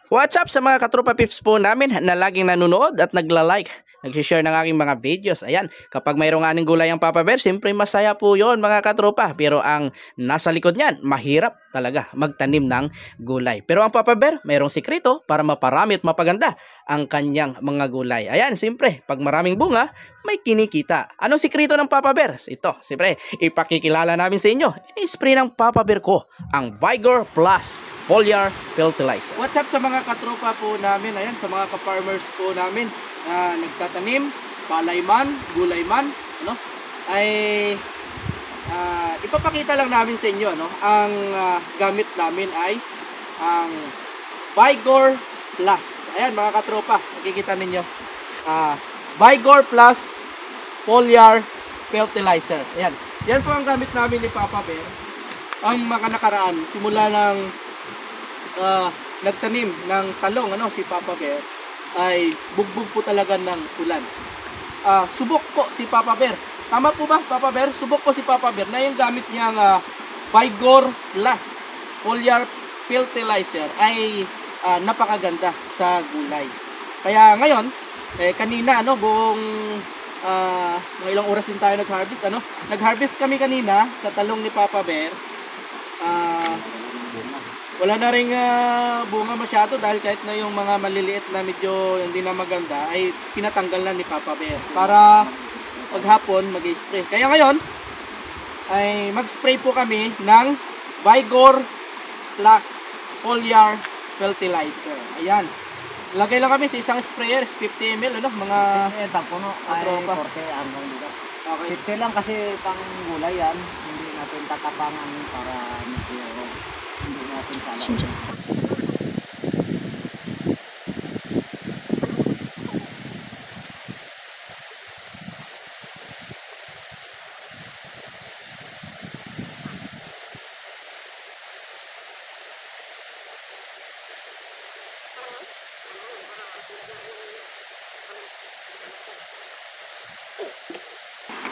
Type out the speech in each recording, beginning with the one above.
What's up sa mga katropa pips po namin na laging nanonood at nagla-like, nagsishare ng aking mga videos. Ayan, kapag mayroong aning gulay ang Papa Bear, siyempre masaya po yon mga katropa. Pero ang nasa likod niyan, mahirap talaga magtanim ng gulay. Pero ang Papa Bear, mayroong sikreto para maparami at mapaganda ang kanyang mga gulay. Ayan, siyempre, pag maraming bunga, may kinikita. Anong sikreto ng Papa Bear? Ito, siyempre, ipakikilala namin sa inyo. I-spray ng Papa Bear ko ang Vigor Plus Foliar Fertilizer. What's up sa mga katropa po namin, ayan, sa mga ka-farmers po namin na nagtatanim, palay man, gulay man, ano, ay ipapakita lang namin sa inyo, no, ang gamit namin ay ang Vigor Plus. Ayan mga katropa, makikita ninyo. Vigor Plus Foliar Fertilizer. Ayan. Yan po ang gamit namin ni Papa Bear. Ang mga nakaraan, simula ng nagtanim ng talong, ano, si Papa Bear, ay bugbog po talaga ng ulan. Subok po si Papa Bear. Tama po ba, Papa Bear? Subok po si Papa Bear na yung gamit niyang Vigor Plus Foliar Fertilizer ay napakaganda sa gulay. Kaya ngayon, kanina, ano, buong mga ilang oras din tayo nag-harvest, ano? Nag-harvest kami kanina sa talong ni Papa Bear. Wala na ring bunga masyado dahil kahit na yung mga maliliit na medyo hindi na maganda ay pinatanggal na ni Papa Bear para paghapon mag-spray. Kaya ngayon ay mag-spray po kami ng Vigor Plus Foliar Fertilizer. Ayan. Lagay lang kami sa isang sprayer, 50 ml, ano, mga puno ay 40 hanggang dito. Okay. 50 lang kasi pang gulay yan. Hindi natin tatapangan para medyo hindi natin salang.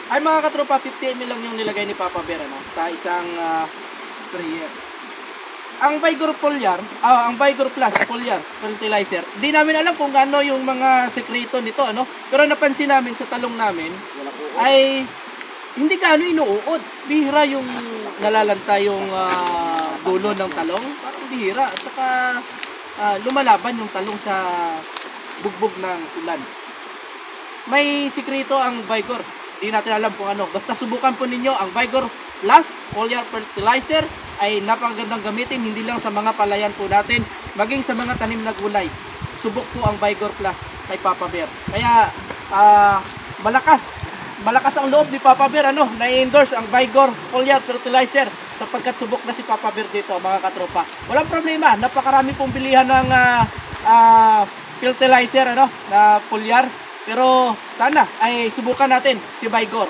Ay mga katropa, 50 ml lang yung nilagay ni Papa Bear, ano, sa isang sprayer. Ang Vigor Foliar, ang Vigor Plus Foliar Fertilizer, di namin alam kung ano yung mga sekreto nito, ano, pero napansin namin sa talong namin ay hindi gaano inuuod. Bihira yung nalalanta yung dulo ng talong, parang bihira. At saka lumalaban yung talong sa bugbog ng ulan. May sikreto ang Vigor. Di natin alam kung ano. Basta subukan po ninyo ang Vigor Plus Foliar Fertilizer. Ay napakagandang gamitin, hindi lang sa mga palayan po natin, maging sa mga tanim na gulay. Subok po ang Vigor Plus kay Papa Bear. Kaya malakas ang loob ni Papa Bear, ano, na-endorse ang Vigor Foliar Fertilizer sapagkat subok na si Papa Bear dito, mga katropa. Walang problema, napakarami pong bilihan ng fertilizer, ano, na foliar. Pero sana ay subukan natin si Vigor.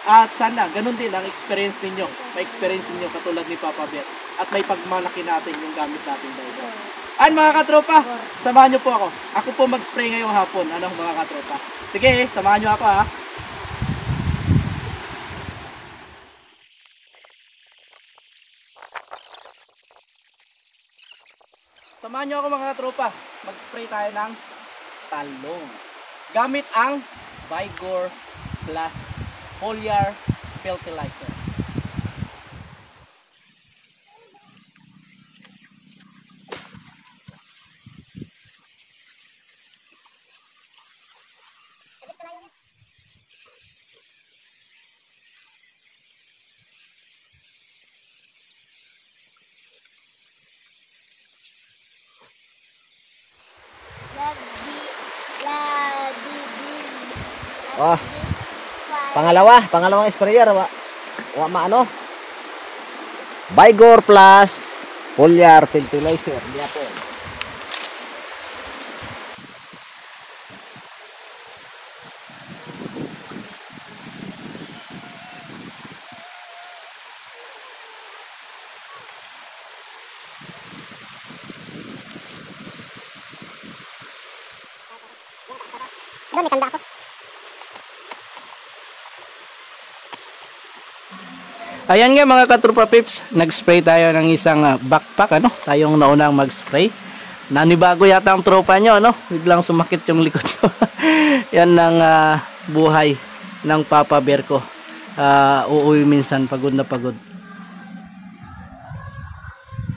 At sana ganun din ang experience ninyo. May experience ninyo katulad ni Papa Bear. At may pagmalaki natin yung gamit natin Vigor. Ay mga katropa, samahan nyo po ako. Ako po mag-spray ngayong hapon. Ano mga katropa? Sige, samahan nyo ako ha. Samahan nyo ako mga katropa. Mag-spray tayo ng talong. Gamit ang Vigor Plus Foliar Fertilizer. Oh. Pangalawang sprayer wa maano. Vigor Plus Foliar Fertilizer. Diya po. Doon, may tanda ako. Ayan nga mga katropa pips, nag-spray tayo ng isang backpack, ano, tayong naunang mag-spray. Nanibago yata ang tropa nyo, no? Biglang sumakit yung likod nyo. Yan ang buhay ng Papa Bear ko. Uuwi minsan, pagod na pagod.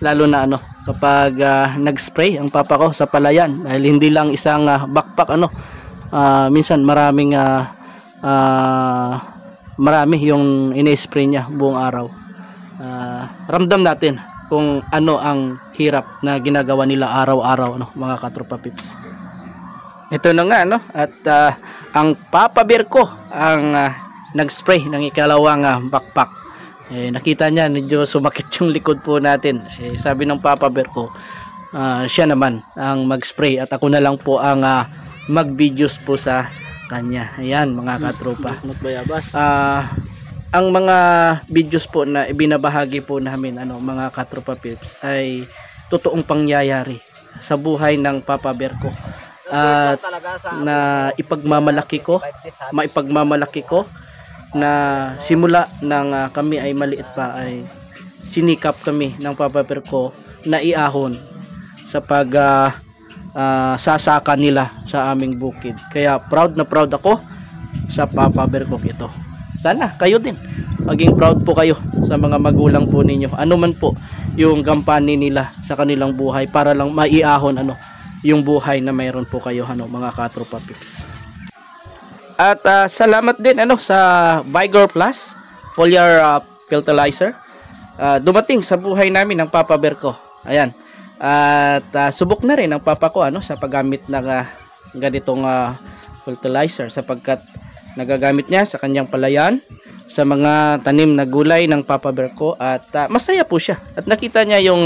Lalo na kapag nag-spray ang papa ko sa palayan. Dahil hindi lang isang backpack, minsan marami yung ine-spray niya buong araw. Ramdam natin kung ano ang hirap na ginagawa nila araw-araw, mga katropa pips. Ito na nga, at ang Papa Bear ko ang nag-spray ng ikalawang backpack. Nakita niya, medyo sumakit yung likod po natin. Sabi ng Papa Bear ko, siya naman ang mag-spray at ako na lang po ang mag-videos po sa kanya. Ayan, mga katropa. Ang mga videos po na ibinabahagi po namin, mga katropa pips, ay totoong pangyayari sa buhay ng Papa Bear ko. At na maipagmamalaki ko na simula ng kami ay maliit pa ay sinikap kami ng Papa Bear ko na iahon sa sasaka nila sa aming bukid. Kaya proud na proud ako sa Papa Bear ko ito. Sana kayo din maging proud po kayo sa mga magulang po ninyo. Ano man po yung gampanin nila sa kanilang buhay para lang maiahon yung buhay na mayroon po kayo, mga katropa pips. At salamat din sa Vigor Plus foliar fertilizer. Dumating sa buhay namin ng Papa Bear ko. Ayan. At subok na rin ang papa ko sa paggamit ng ganitong fertilizer sapagkat nagagamit niya sa kanyang palayan, sa mga tanim na gulay ng Papa Bear ko, at masaya po siya at nakita niya yung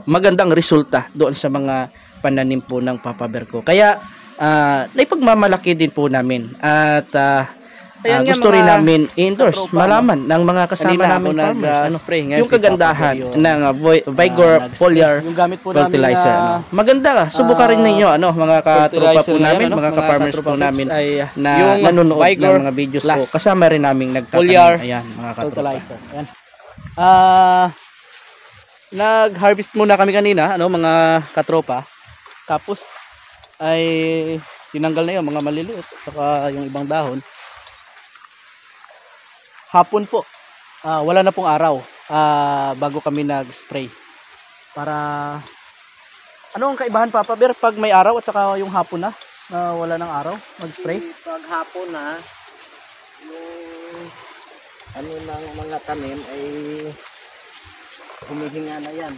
magandang resulta doon sa mga pananim po ng Papa Bear ko. Kaya naipagmamalaki din po namin at gusto rin namin i-endorse, malaman ng mga kasama namin farmers yung kagandahan ng Vigor foliar fertilizer. Maganda, subukan rin ninyo mga katropa po namin, mga ka-farmers po namin na nanonood ng mga videos po. Kasama rin namin nagtatanim. Ayan, mga katropa. Ayan. Nag-harvest muna kami kanina, mga katropa. Tapos ay tinanggal na yung mga maliliit saka yung ibang dahon. Hapon po, wala na pong araw bago kami nag-spray. Para ano ang kaibahan, Papa Bear, pag may araw at saka yung hapon na wala ng araw mag-spray? Pag hapon na, yung ng mga tanim ay humihinga na yan,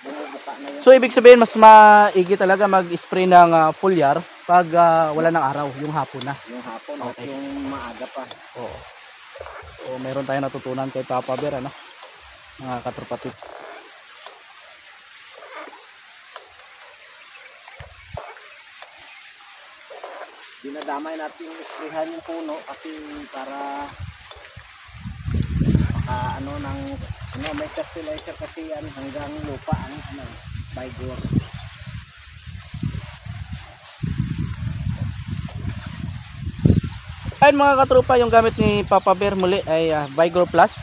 bumubuka na yan. So ibig sabihin mas maigi talaga mag-spray ng foliar pag wala ng araw, yung hapon na. Yung hapon at yung maaga pa. Oo. So meron tayong natutunan kay Papa Bear, mga katropa tips. Dinadamay natin yung sprayhan yung puno kasi para may fertilizer kasi yan hanggang lupa ang Vigor. Ayun mga katropa, yung gamit ni Papa Bear muli ay Vigor Plus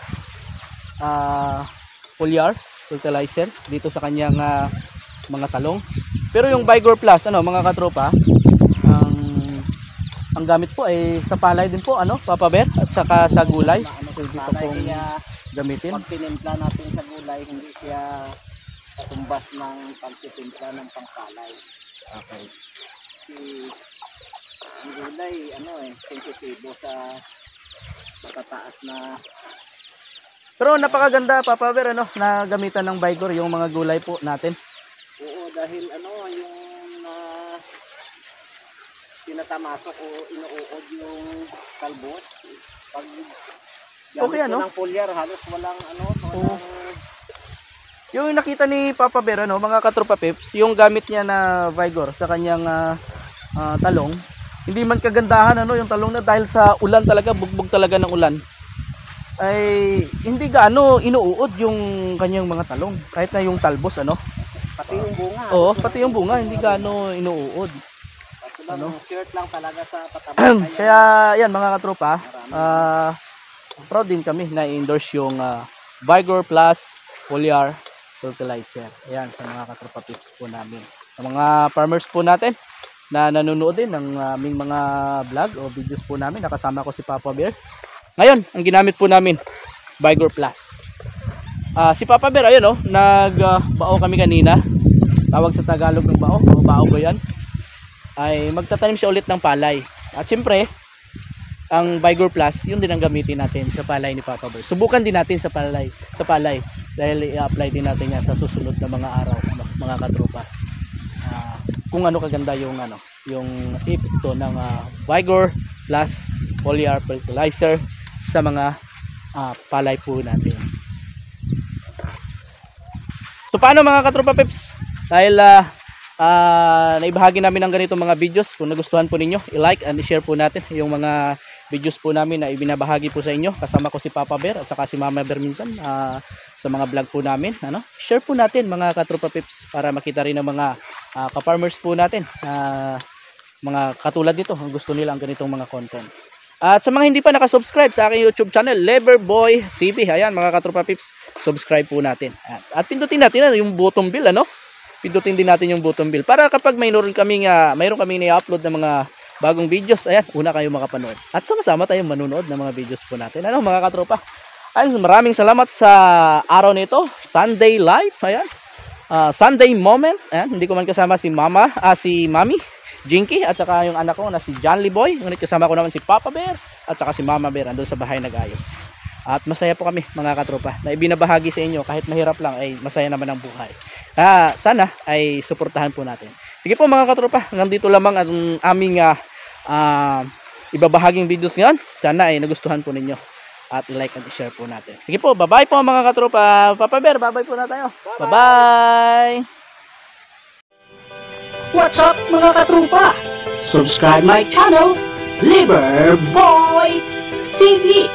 foliar fertilizer dito sa kanyang mga talong. Pero yung Vigor Plus mga katropa, ang gamit po ay sa palay din po Papa Bear, at saka sa gulay. Pwede pa pong gamitin. Pag tinimpla natin sa gulay, hindi siya katumbas ng pagtitimpla ng pangpalay. Okay. Ang gulay, sensitibo sa matataas na. Pero napakaganda, Papa Bear, na gamitan ng Vigor yung mga gulay po natin. Oo, dahil yung tinatamasok o inuuod yung talbos. Pag okay, ng foliar, halos walang Yung nakita ni Papa Bear, mga katropa pips, yung gamit niya na Vigor sa kanyang talong, hindi man kagandahan yung talong na dahil sa ulan talaga, bugbog talaga ng ulan, ay hindi gaano inuuod yung kanyang mga talong, kahit na yung talbos pati yung bunga. Oo, pati yung bunga hindi gaano inuuod. Shirt lang talaga sa pataba. Kaya yan mga katropa, proud din kami na i-endorse yung Vigor Plus foliar fertilizer. Ayan, sa mga katropa pips po namin. Sa mga farmers po natin na nanonood din ng aming mga vlog o videos po namin, nakasama ko si Papa Bear. Ngayon, ang ginamit po namin, Vigor Plus. Si Papa Bear, ayun nagbao kami kanina. Tawag sa Tagalog ng bao, o bao ba yan? Ay magtatanim siya ulit ng palay. At siyempre, ang Vigor Plus, yun din ang gamitin natin sa palay ni Papa Bear. Subukan din natin sa palay dahil i-apply din natin yan sa susunod na mga araw, mga katropa. Kung ano kaganda yung epekto ng Vigor Plus foliar fertilizer sa mga palay po natin. So paano mga katropa peps? Dahil naibahagi namin ang ganitong mga videos, kung nagustuhan po ninyo, i-like and i-share po natin yung mga videos po namin na ibinabahagi po sa inyo. Kasama ko si Papa Bear at saka si Mama Bear minsan sa mga vlog po namin. Share po natin mga katropa pips para makita rin ng mga ka-farmers po natin. Mga katulad nito, gusto nila ang ganitong mga content. At sa mga hindi pa nakasubscribe sa aking YouTube channel, Leverboy TV, ayan mga katropa pips, subscribe po natin. At pindutin natin yung button bell, pindutin din natin yung button bell para kapag mayroon kaming i-upload ng mga bagong videos, ayan, una kayo makapanood. At sama-sama tayong manunood ng mga videos po natin. Mga katropa. Ayan, maraming salamat sa araw nito, Sunday live, ayan. Sunday moment, ayan, hindi ko man kasama si Mami Jinky at saka yung anak ko na si John Lee Boy. Ngunit kasama ko naman si Papa Bear at saka si Mama Bear andun sa bahay nag-ayos. At masaya po kami mga katropa na ibinabahagi sa inyo kahit mahirap lang ay masaya naman ang buhay. Sana ay suportahan po natin. Sige po mga katropa, hanggang dito lamang ang aming ibabahaging videos ngayon. Sana ay nagustuhan po ninyo at i-like and i-share po natin. Sige po, bye-bye po mga katropa. Papa Bear, bye-bye po na tayo. Bye-bye! What's up mga katrupa? Subscribe my channel, Liverboy TV.